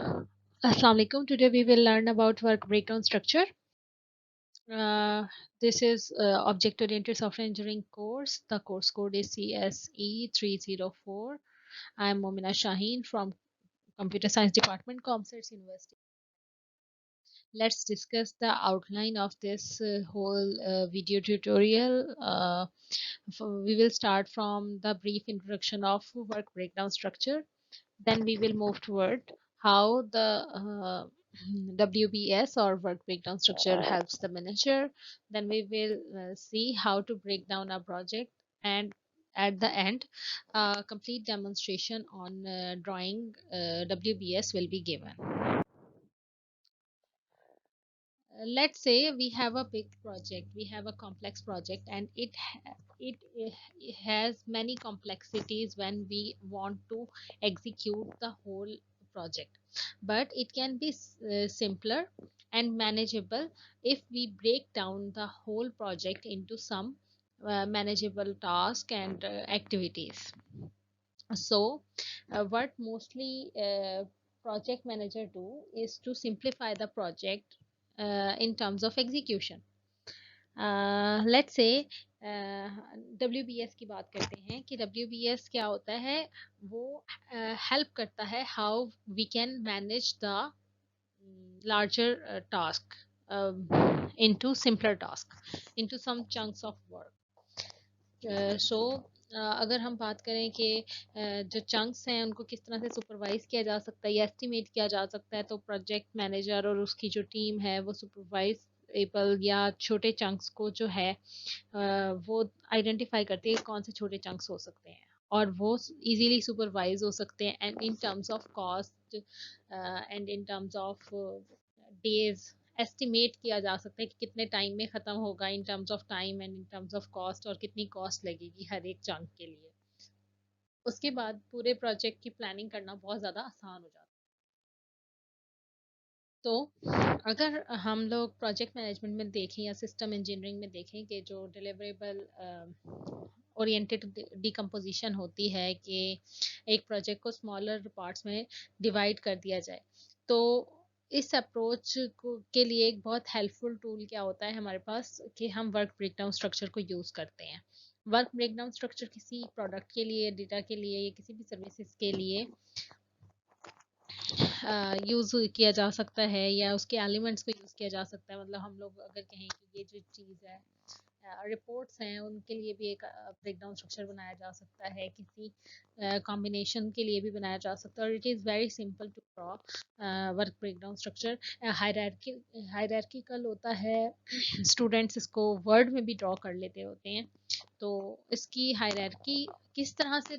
Assalamu alaikum. Today we will learn about work breakdown structure. Uh, this is object-oriented software engineering course. The course code is CSE 304. I am Momina Shaheen from Computer Science Department, ComScience University. Let's discuss the outline of this whole video tutorial. We will start from the brief introduction of work breakdown structure. Then we will move toward how the WBS or work breakdown structure helps the manager. Then we will see how to break down a project, and at the end, a complete demonstration on drawing WBS will be given. Let's say we have a big project, we have a complex project, and it has many complexities when we want to execute the whole project, but it can be simpler and manageable if we break down the whole project into some manageable tasks and activities. So what mostly project manager do is to simplify the project in terms of execution. Let's say WBS की बात करते हैं कि WBS क्या होता है. वो help करता है how we can manage the larger task into simpler task, into some chunks of work. सो अगर हम बात करें कि जो चंक्स हैं उनको किस तरह से सुपरवाइज किया जा सकता है या एस्टिमेट किया जा सकता है, तो प्रोजेक्ट मैनेजर और उसकी जो टीम है वो सुपरवाइज एबल या छोटे चंक्स को जो है वो आइडेंटिफाई करती है कौन से छोटे चंक्स हो सकते हैं, और वो इजीली सुपरवाइज हो सकते हैं and in terms of cost and in terms of days estimate किया जा सकता है कि कितने टाइम में ख़त्म होगा in terms of time and in terms of cost, और कितनी कॉस्ट लगेगी हर एक चंक के लिए. उसके बाद पूरे प्रोजेक्ट की प्लानिंग करना बहुत ज़्यादा आसान हो जाता है. तो अगर हम लोग प्रोजेक्ट मैनेजमेंट में देखें या सिस्टम इंजीनियरिंग में देखें कि जो डिलीवरेबल ओरिएंटेड डिकम्पोजिशन होती है कि एक प्रोजेक्ट को स्मॉलर पार्ट्स में डिवाइड कर दिया जाए, तो इस अप्रोच के लिए एक बहुत हेल्पफुल टूल क्या होता है हमारे पास कि हम वर्क ब्रेकडाउन स्ट्रक्चर को यूज़ करते हैं. वर्क ब्रेकडाउन स्ट्रक्चर किसी प्रोडक्ट के लिए, डेटा के लिए या किसी भी सर्विसेज के लिए यूज़ किया जा सकता है या उसके एलिमेंट्स को यूज़ किया जा सकता है. मतलब हम लोग अगर कहें कि ये जो चीज़ है, रिपोर्ट्स हैं, उनके लिए भी एक ब्रेकडाउन स्ट्रक्चर बनाया जा सकता है, किसी कॉम्बिनेशन के लिए भी बनाया जा सकता है, और it is very simple to draw work breakdown structure. Hierarchical होता है. स्टूडेंट्स इसको वर्ड में भी ड्रॉ कर लेते होते हैं. तो इसकी हायरार्की किस तरह से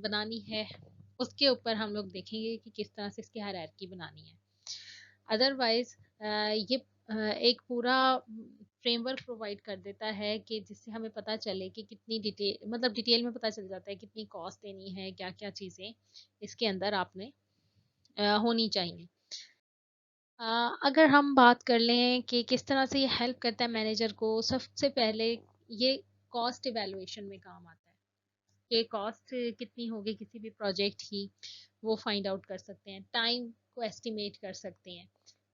बनानी है उसके ऊपर हम लोग देखेंगे कि किस तरह से इसकी हायरार्की बनानी है. अदरवाइज ये एक पूरा फ्रेमवर्क प्रोवाइड कर देता है कि जिससे हमें पता चले कि कितनी डिटेल, मतलब डिटेल में पता चल जाता है कितनी कॉस्ट देनी है, क्या क्या चीज़ें इसके अंदर आपने होनी चाहिए. अगर हम बात कर लें कि किस तरह से ये हेल्प करता है मैनेजर को, सबसे पहले ये कॉस्ट इवेलुएशन में काम आता है कि कॉस्ट कितनी होगी किसी भी प्रोजेक्ट की, वो फाइंड आउट कर सकते हैं. टाइम को एस्टिमेट कर सकते हैं.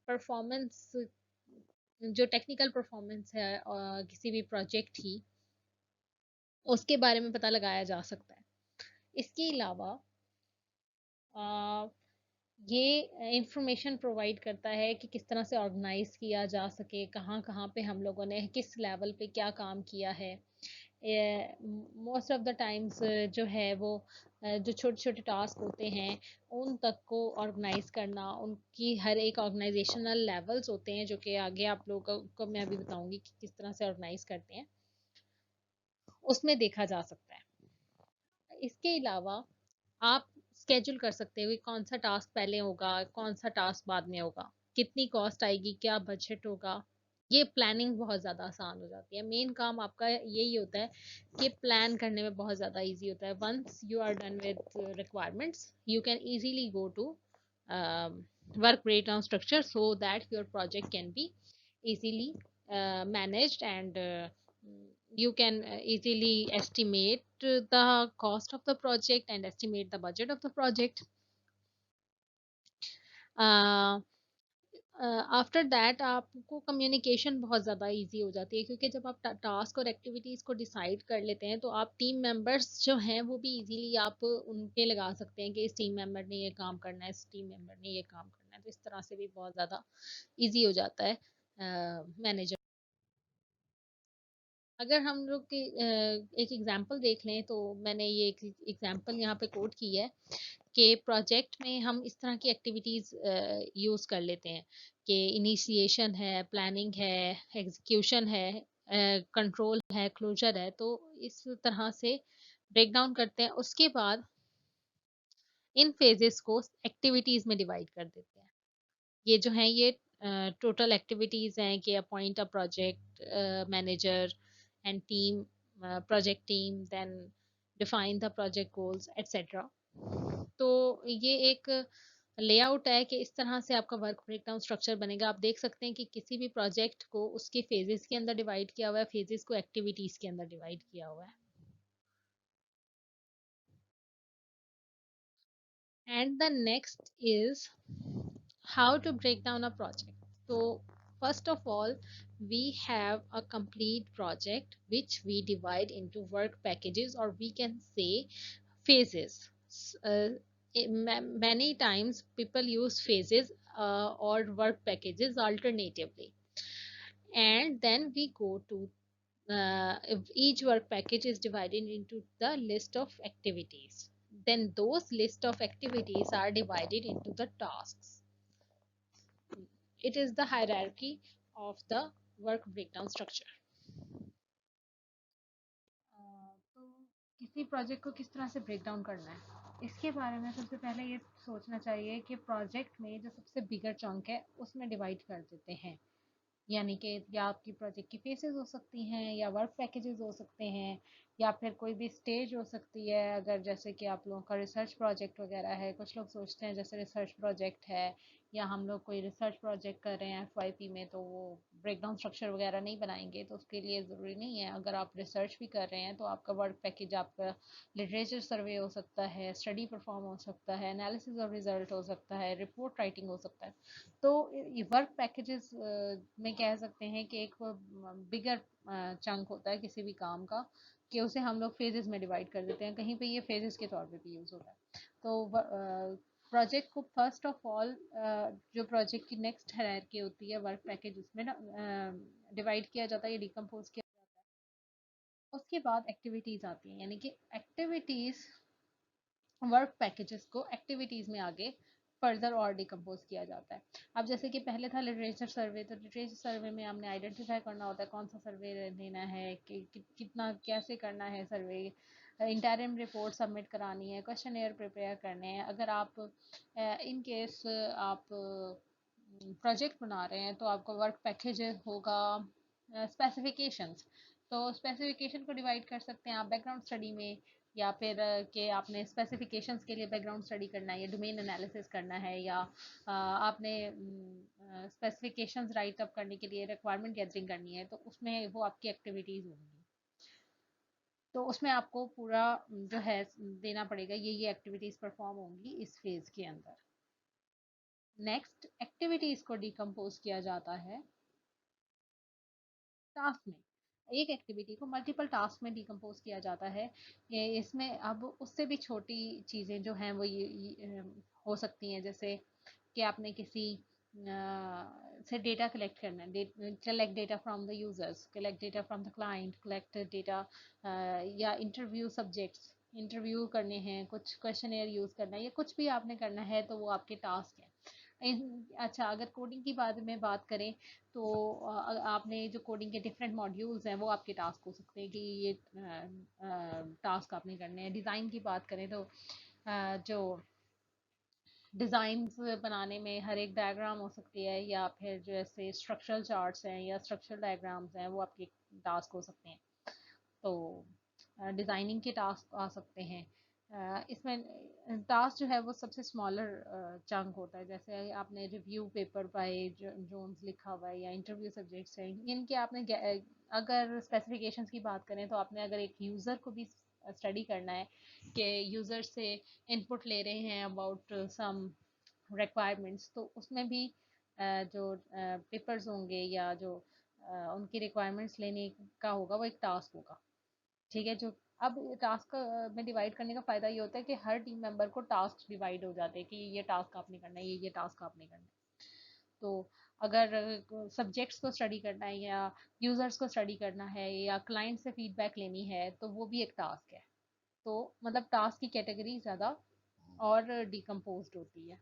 परफॉर्मेंस, जो टेक्निकल परफॉर्मेंस है किसी भी प्रोजेक्ट की, उसके बारे में पता लगाया जा सकता है. इसके अलावा ये इंफॉर्मेशन प्रोवाइड करता है कि किस तरह से ऑर्गेनाइज किया जा सके, कहाँ कहाँ पे हम लोगों ने किस लेवल पे क्या काम किया है. मोस्ट ऑफ द टाइम्स जो है वो जो छोटे छोटे टास्क होते हैं उन तक को ऑर्गेनाइज करना, उनकी हर एक ऑर्गेनाइजेशनल लेवल्स होते हैं जो कि आगे आप लोगों को मैं अभी बताऊंगी कि किस तरह से ऑर्गेनाइज करते हैं, उसमें देखा जा सकता है. इसके अलावा आप स्केड्यूल कर सकते हो कि कौन सा टास्क पहले होगा, कौन सा टास्क बाद में होगा, कितनी कॉस्ट आएगी, क्या बजट होगा. ये प्लानिंग बहुत ज़्यादा आसान हो जाती है. मेन काम आपका यही होता है कि प्लान करने में बहुत ज़्यादा इजी होता है. Once you are done with requirements, you can easily go to work breakdown structure so that your project can be easily managed, and you can easily estimate the cost of the project and estimate the budget of the project. After that आपको communication बहुत ज़्यादा easy हो जाती है, क्योंकि जब आप task और एक्टिविटीज़ को डिसाइड कर लेते हैं तो आप टीम मेंबर्स जो हैं वो भी इजीली आप उनके लगा सकते हैं कि इस टीम मेंबर ने ये काम करना है, इस टीम मेंबर ने ये काम करना है, तो इस तरह से भी बहुत ज़्यादा इजी हो जाता है मैनेजर। अगर हम लोग की एक एग्जांपल देख लें तो मैंने ये एक एग्जांपल यहाँ पे कोट की है कि प्रोजेक्ट में हम इस तरह की एक्टिविटीज यूज कर लेते हैं कि इनिशिएशन है, प्लानिंग है, एग्जीक्यूशन है, कंट्रोल है, क्लोजर है। तो इस तरह से ब्रेक डाउन करते हैं, उसके बाद इन फेजेस को एक्टिविटीज में डिवाइड कर देते हैं। ये जो है ये टोटल एक्टिविटीज हैं कि appoint a project manager and team, project team, then define the project goals etcetera. तो ये एक लेआउट है कि इस तरह से आपका वर्क ब्रेकडाउन स्ट्रक्चर बनेगा। आप देख सकते हैं कि किसी भी प्रोजेक्ट को उसके फेजेस के अंदर डिवाइड किया हुआ है, फेजेस को एक्टिविटीज के अंदर डिवाइड किया हुआ है। And the next is how to break down a project. So, first of all, we have a complete project which we divide into work packages, or we can say phases. Many times people use phases or work packages alternatively. And then we go to if each work package is divided into the list of activities. Then those list of activities are divided into the tasks. It is the hierarchy of the work breakdown structure. तो किसी project को किस तरह से break down करना है, इसके बारे में सबसे पहले ये सोचना चाहिए कि प्रोजेक्ट में जो सबसे बिगर चंक है उसमें डिवाइड कर देते हैं। यानी कि या आपकी प्रोजेक्ट की फेसेस हो सकती हैं, या वर्क पैकेजेस हो सकते हैं, या फिर कोई भी स्टेज हो सकती है। अगर जैसे कि आप लोगों का रिसर्च प्रोजेक्ट वगैरह है, कुछ लोग सोचते हैं जैसे रिसर्च प्रोजेक्ट है या हम लोग कोई रिसर्च प्रोजेक्ट कर रहे हैं एफवाईपी में, तो वो ब्रेकडाउन स्ट्रक्चर वगैरह नहीं बनाएंगे। तो उसके लिए ज़रूरी नहीं है। अगर आप रिसर्च भी कर रहे हैं तो आपका वर्क पैकेज आपका लिटरेचर सर्वे हो सकता है, स्टडी परफॉर्म हो सकता है, एनालिसिस ऑफ रिजल्ट हो सकता है, रिपोर्ट राइटिंग हो सकता है। तो ये वर्क पैकेजेस में कह सकते हैं कि एक बिगर चंक होता है किसी भी काम का, कि उसे हम लोग फेजेस में डिवाइड कर देते हैं। कहीं पे ये फेजेस के तौर पे भी यूज़ होता है। तो प्रोजेक्ट को फर्स्ट ऑफ ऑल जो प्रोजेक्ट की नेक्स्ट हायरार्की होती है वर्क पैकेज, उसमें ना डिवाइड किया जाता है या डिकम्पोज किया जाता है। उसके बाद एक्टिविटीज आती हैं, यानी कि एक्टिविटीज वर्क पैकेजेस को एक्टिविटीज में आगे फर्दर और डिकम्पोज किया जाता है। अब जैसे कि पहले था लिटरेचर सर्वे, तो लिटरेचर सर्वे में हमने आइडेंटिफाई करना होता है कौन सा सर्वे देना है, कितना कैसे करना है सर्वे, इंटरिम रिपोर्ट सबमिट करानी है, क्वेश्चन प्रिपेयर करने हैं। अगर आप इन केस आप प्रोजेक्ट बना रहे हैं तो आपका वर्क पैकेज होगा स्पेसिफिकेशंस। तो स्पेसिफिकेशन को डिवाइड कर सकते हैं आप बैकग्राउंड स्टडी में, या फिर कि आपने स्पेसिफिकेशंस के लिए बैकग्राउंड स्टडी करना है या डोमेन एनालिसिस करना है, या आपने स्पेसिफिकेशंस राइट अप करने के लिए रिक्वायरमेंट गैदरिंग करनी है, तो उसमें वो आपकी एक्टिविटीज़ होंगी। तो उसमें आपको पूरा जो है देना पड़ेगा, ये एक्टिविटीज़ परफॉर्म होंगी इस फेज़ के अंदर। नेक्स्ट, एक्टिविटीज़ को डिकम्पोज किया जाता है टास्क में। एक एक्टिविटी को मल्टीपल टास्क में डिकम्पोज किया जाता है। इसमें अब उससे भी छोटी चीज़ें जो हैं वो ये हो सकती हैं, जैसे कि आपने किसी से डेटा कलेक्ट करना है, collect data from the users, collect data from the client, collect data, या इंटरव्यू सब्जेक्ट्स इंटरव्यू करने हैं, कुछ क्वेश्चनेयर यूज़ करना है, या कुछ भी आपने करना है, तो वो आपके टास्क हैं। अच्छा, अगर कोडिंग की बात में बात करें तो आपने जो कोडिंग के डिफरेंट मॉड्यूल्स हैं वो आपके टास्क हो सकते हैं कि ये टास्क आपने करने हैं। डिज़ाइन की बात करें तो जो डिज़ाइंस बनाने में हर एक डायग्राम हो सकती है, या फिर जैसे स्ट्रक्चरल चार्ट्स हैं या स्ट्रक्चरल डायग्राम्स हैं, वो आपके टास्क हो सकते हैं। तो डिज़ाइनिंग के टास्क आ सकते हैं। इसमें टास्क जो है वो सबसे स्मॉलर चंक होता है। जैसे आपने रिव्यू पेपर बाय जोन्स लिखा हुआ है, या इंटरव्यू सब्जेक्ट्स हैं, इनके आपने अगर स्पेसिफिकेशंस की बात करें तो आपने अगर एक यूज़र को भी स्टडी करना है कि यूज़र से इनपुट ले रहे हैं अबाउट सम रिक्वायरमेंट्स, तो उसमें भी जो पेपर्स होंगे या जो उनकी रिक्वायरमेंट्स लेने का होगा वो एक टास्क होगा। ठीक है, जो अब टास्क में डिवाइड करने का फायदा ये होता है कि हर टीम मेंबर को टास्क डिवाइड हो जाते हैं कि ये टास्क आपने करना है, ये टास्क आपने करना है। तो अगर सब्जेक्ट्स को स्टडी करना है या यूजर्स को स्टडी करना है या क्लाइंट से फीडबैक लेनी है तो वो भी एक टास्क है। तो मतलब टास्क की कैटेगरी ज़्यादा और डिकम्पोज्ड होती है।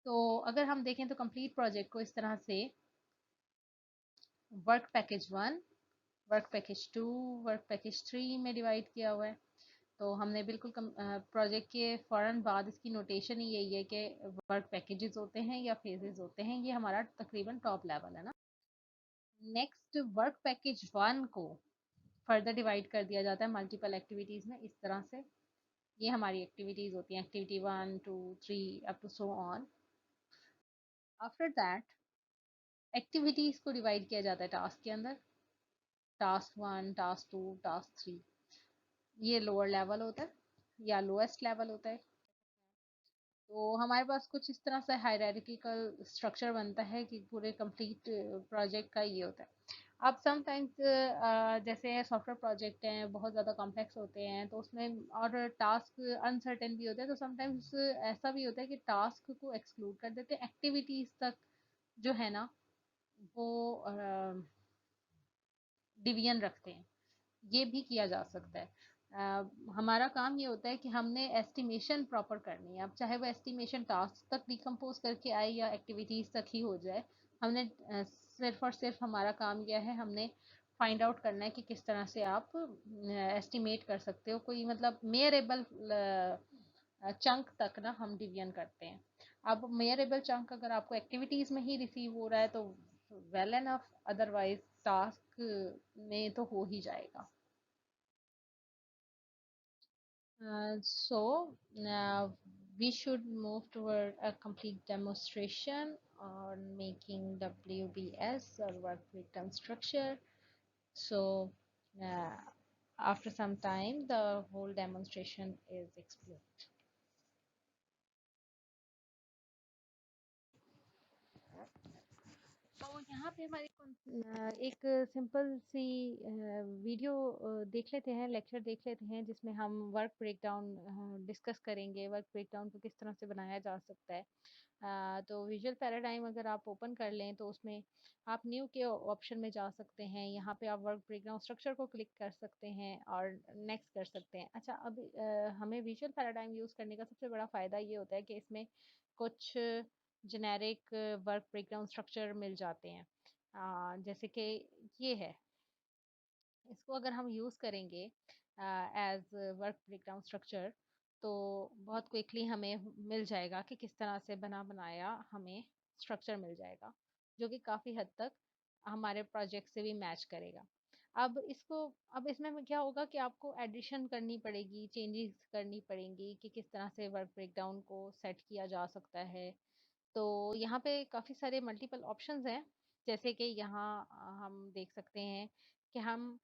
तो अगर हम देखें तो कंप्लीट प्रोजेक्ट को इस तरह से work package 1, work package 2, work package 3 में डिवाइड किया हुआ है। तो हमने बिल्कुल प्रोजेक्ट के फ़ौरन बाद इसकी नोटेशन ही यही है कि वर्क पैकेजेस होते हैं या फेजेस होते हैं, ये हमारा तकरीबन टॉप लेवल है ना। नेक्स्ट वर्क पैकेज 1 को फर्दर डिवाइड कर दिया जाता है मल्टीपल एक्टिविटीज़ में इस तरह से। ये हमारी एक्टिविटीज़ होती हैं, activity 1 2 3 up to so on. After that activities को डिवाइड किया जाता है टास्क के अंदर, टास्क 1, टास्क 2, टास्क 3। ये लोअर लेवल होता है या लोएस्ट लेवल होता है। तो हमारे पास कुछ इस तरह से हायरार्किकल स्ट्रक्चर बनता है कि पूरे कंप्लीट प्रोजेक्ट का ये होता है। अब समटाइम्स जैसे सॉफ्टवेयर प्रोजेक्ट हैं बहुत ज़्यादा कॉम्प्लेक्स होते हैं तो उसमें और टास्क अनसर्टेन भी होते हैं, तो समटाइम्स ऐसा भी होता है कि टास्क को एक्सक्लूड कर देते हैं, एक्टिविटीज़ तक जो है ना वो डिवीजन रखते हैं। ये भी किया जा सकता है। हमारा काम ये होता है कि हमने एस्टिमेशन प्रॉपर करनी है, अब चाहे वो एस्टिमेशन टास्क तक डिकम्पोज करके आए या एक्टिविटीज़ तक ही हो जाए। हमने सिर्फ और सिर्फ हमारा काम यह है, हमने फाइंड आउट करना है कि किस तरह से आप एस्टिमेट कर सकते हो कोई मतलब मेयरेबल चंक तक ना हम डिवीजन करते हैं। अब मेयरेबल चंक अगर आपको एक्टिविटीज़ में ही रिसीव हो रहा है तो वेल एनफ, अदरवाइज टास्क में तो हो ही जाएगा। So now we should move toward a complete demonstration on making WBS or work breakdown structure. So uh, after some time, the whole demonstration is explained. तो यहाँ पे हमारे एक सिंपल सी video देख लेते हैं, लेक्चर देख लेते हैं जिसमें हम वर्क ब्रेकडाउन डिस्कस करेंगे, वर्क ब्रेकडाउन को किस तरह से बनाया जा सकता है। तो विजुअल पैराडाइम अगर आप ओपन कर लें तो उसमें आप न्यू के ऑप्शन में जा सकते हैं, यहाँ पे आप वर्क ब्रेकडाउन स्ट्रक्चर को क्लिक कर सकते हैं और नेक्स्ट कर सकते हैं। अच्छा, अब हमें विजुअल पैराडाइम यूज़ करने का सबसे बड़ा फ़ायदा ये होता है कि इसमें कुछ जेनेरिक वर्क ब्रेकडाउन स्ट्रक्चर मिल जाते हैं। जैसे कि ये है, इसको अगर हम यूज़ करेंगे एज वर्क ब्रेकडाउन स्ट्रक्चर तो बहुत क्विकली हमें मिल जाएगा कि किस तरह से बना बनाया हमें स्ट्रक्चर मिल जाएगा जो कि काफ़ी हद तक हमारे प्रोजेक्ट से भी मैच करेगा। अब इसको अब इसमें क्या होगा कि आपको एडिशन करनी पड़ेगी, चेंजेस करनी पड़ेंगी कि किस तरह से वर्क ब्रेकडाउन को सेट किया जा सकता है। तो यहाँ पे काफ़ी सारे मल्टीपल ऑप्शंस हैं, जैसे कि यहाँ हम देख सकते हैं कि हम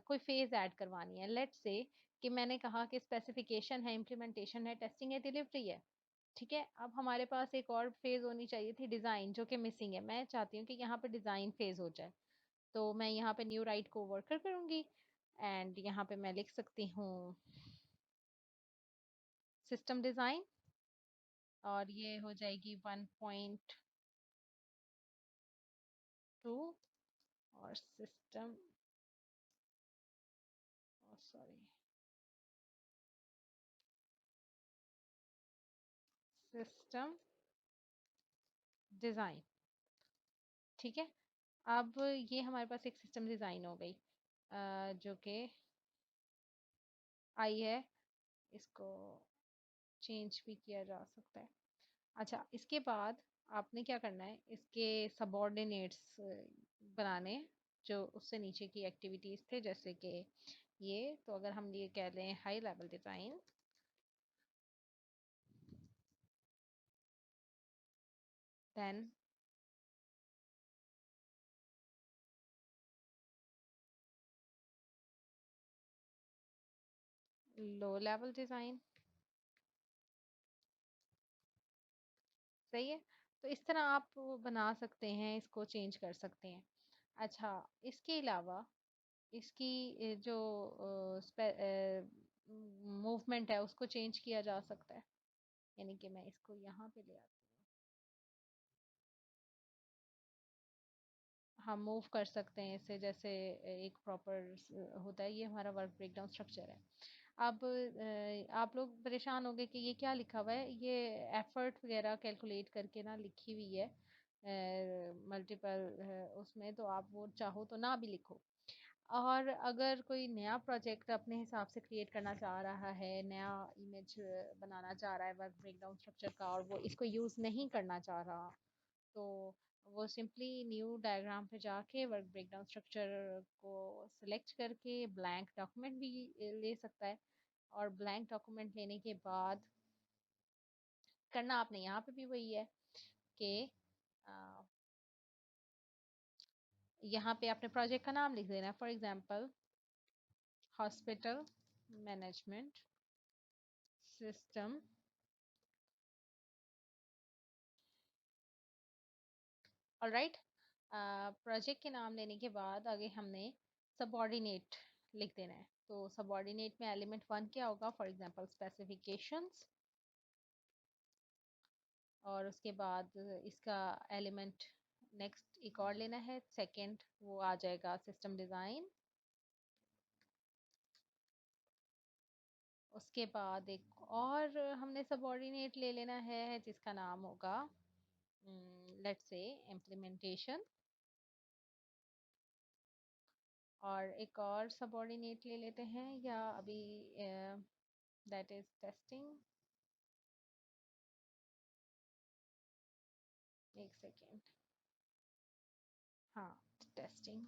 कोई फेज़ ऐड करवानी है। लेट्स से कि मैंने कहा कि स्पेसिफिकेशन है, इम्प्लीमेंटेशन है, टेस्टिंग है, डिलीवरी है। ठीक है, अब हमारे पास एक और फेज़ होनी चाहिए थी, डिज़ाइन, जो कि मिसिंग है। मैं चाहती हूँ कि यहाँ पे डिज़ाइन फेज़ हो जाए, तो मैं यहाँ पे न्यू राइट को वर्कर करूँगी एंड यहाँ पे मैं लिख सकती हूँ सिस्टम डिज़ाइन और ये हो जाएगी 1.2 और सिस्टम, सॉरी, सिस्टम डिज़ाइन। ठीक है, अब ये हमारे पास एक सिस्टम डिज़ाइन हो गई जो कि आई है। इसको चेंज भी किया जा सकता है। अच्छा, इसके बाद आपने क्या करना है, इसके सबऑर्डिनेट्स बनाने जो उससे नीचे की एक्टिविटीज़ थे, जैसे कि ये। तो अगर हम ये कह लें high level design, then low level design, सही है। तो इस तरह आप बना सकते हैं, इसको चेंज कर सकते हैं। अच्छा, इसके अलावा इसकी जो मूवमेंट है उसको चेंज किया जा सकता है। यानी कि मैं इसको यहाँ पे ले आती हूँ, हम मूव कर सकते हैं इसे, जैसे एक प्रॉपर होता है। ये हमारा वर्क ब्रेकडाउन स्ट्रक्चर है। अब आप लोग परेशान होंगे कि ये क्या लिखा हुआ है, ये एफर्ट वगैरह कैलकुलेट करके ना लिखी हुई है मल्टीपल उसमें, तो आप वो चाहो तो ना भी लिखो। और अगर कोई नया प्रोजेक्ट अपने हिसाब से क्रिएट करना चाह रहा है, नया इमेज बनाना चाह रहा है वर्क ब्रेकडाउन स्ट्रक्चर का, और वो इसको यूज़ नहीं करना चाह रहा, तो वो सिंपली न्यू डायग्राम पे जाके वर्क ब्रेकडाउन स्ट्रक्चर को सिलेक्ट करके ब्लैंक डॉक्यूमेंट भी ले सकता है। और ब्लैंक डॉक्यूमेंट लेने के बाद करना आपने यहाँ पे भी वही है कि अ, यहाँ पे आपने प्रोजेक्ट का नाम लिख देना है, for example hospital management system. Alright, project के नाम लेने के बाद आगे हमने सबऑर्डिनेट लिख देना है। तो सबऑर्डिनेट में एलिमेंट वन क्या होगा, फॉर एग्जांपल स्पेसिफिकेशंस। और उसके बाद इसका एलिमेंट नेक्स्ट एक और लेना है, सेकंड वो आ जाएगा सिस्टम डिज़ाइन। उसके बाद एक और हमने सबऑर्डिनेट ले लेना है जिसका नाम होगा लेट्स से इम्प्लीमेंटेशन। और एक और सबऑर्डिनेट ले लेते हैं, या अभी दैट इज टेस्टिंग। एक सेकेंड, हाँ, testing.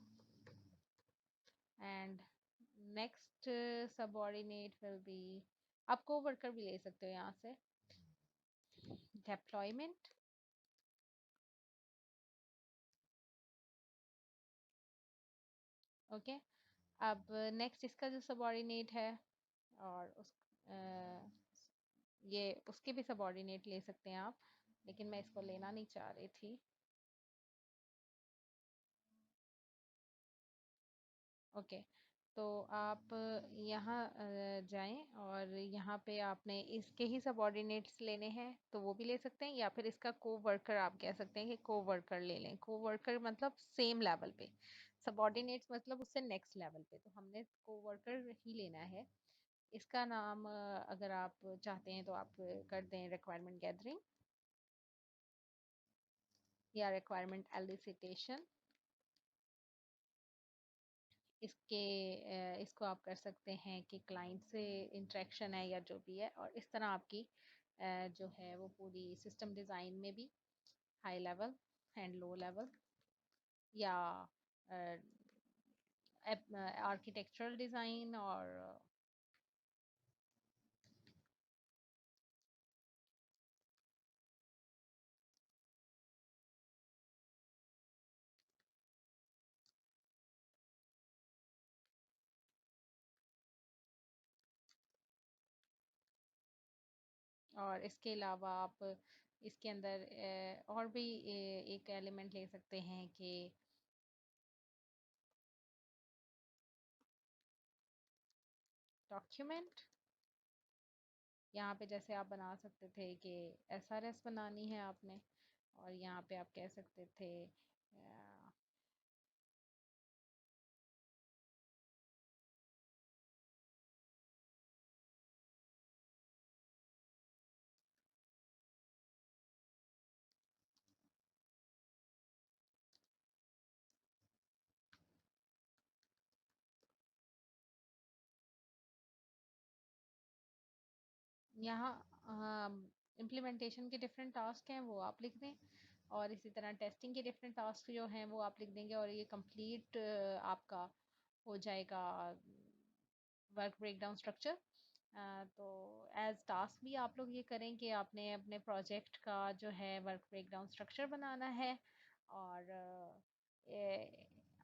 And next subordinate will be, आप को वर्कर भी ले सकते हो यहाँ से, डेप्लॉयमेंट। ओके, अब नेक्स्ट इसका जो सबऑर्डिनेट है, और उस अ, ये उसके भी सबऑर्डिनेट ले सकते हैं आप, लेकिन मैं इसको लेना नहीं चाह रही थी। ओके, तो आप यहाँ जाएं और यहाँ पे आपने इसके ही सबऑर्डिनेट्स लेने हैं तो वो भी ले सकते हैं, या फिर इसका को वर्कर आप कह सकते हैं कि को वर्कर ले लें। को वर्कर मतलब सेम लेवल पे, सबऑर्डिनेट्स मतलब उससे नेक्स्ट लेवल पे, तो हमने को वर्कर ही लेना है। इसका नाम अगर आप चाहते हैं तो आप कर दें रिक्वायरमेंट गैदरिंग या रिक्वायरमेंट एलिसिटेशन। इसके इसको आप कर सकते हैं कि क्लाइंट से इंटरेक्शन है या जो भी है, और इस तरह आपकी जो है वो पूरी सिस्टम डिज़ाइन में भी high level and low level, या आर्किटेक्चरल डिज़ाइन और और इसके अलावा आप इसके अंदर और भी एक एलिमेंट ले सकते हैं कि डॉक्यूमेंट। यहाँ पे जैसे आप बना सकते थे कि एसआरएस बनानी है आपने, और यहाँ पे आप कह सकते थे यहाँ इम्प्लीमेंटेशन के डिफरेंट टास्क हैं वो आप लिख दें, और इसी तरह टेस्टिंग के डिफरेंट टास्क जो हैं वो आप लिख देंगे, और ये कंप्लीट आपका हो जाएगा वर्क ब्रेकडाउन स्ट्रक्चर। तो एज टास्क भी आप लोग ये करें कि आपने अपने प्रोजेक्ट का जो है वर्क ब्रेकडाउन स्ट्रक्चर बनाना है। और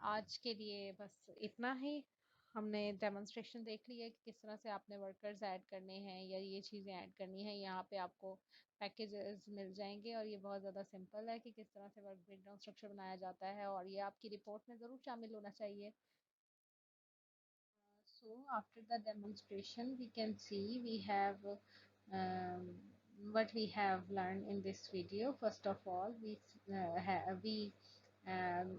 आज के लिए बस इतना ही। हमने डेमोन्स्ट्रेशन देख ली है कि किस तरह से आपने वर्कर्स ऐड करने हैं या ये चीज़ें ऐड करनी है। यहाँ पे आपको पैकेजेस मिल जाएंगे और ये बहुत ज़्यादा सिंपल है कि किस तरह से वर्क ब्रेकडाउन स्ट्रक्चर बनाया जाता है, और ये आपकी रिपोर्ट में ज़रूर शामिल होना चाहिए। So after the demonstration, we can see we have what we have learned in this video. First of all, we um,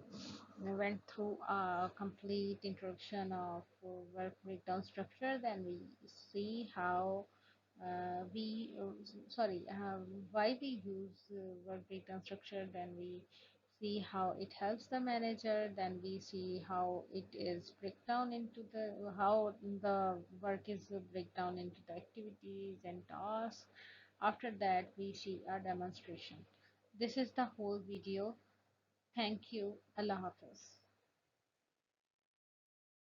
went through a complete introduction of work breakdown structure. Then we see how we sorry why we use work breakdown structure. Then we see how it helps the manager. Then we see how it is breakdown into the how the work is breakdown into the activities and tasks. After that we see a demonstration. This is the whole video. Thank you. Allah Hafiz.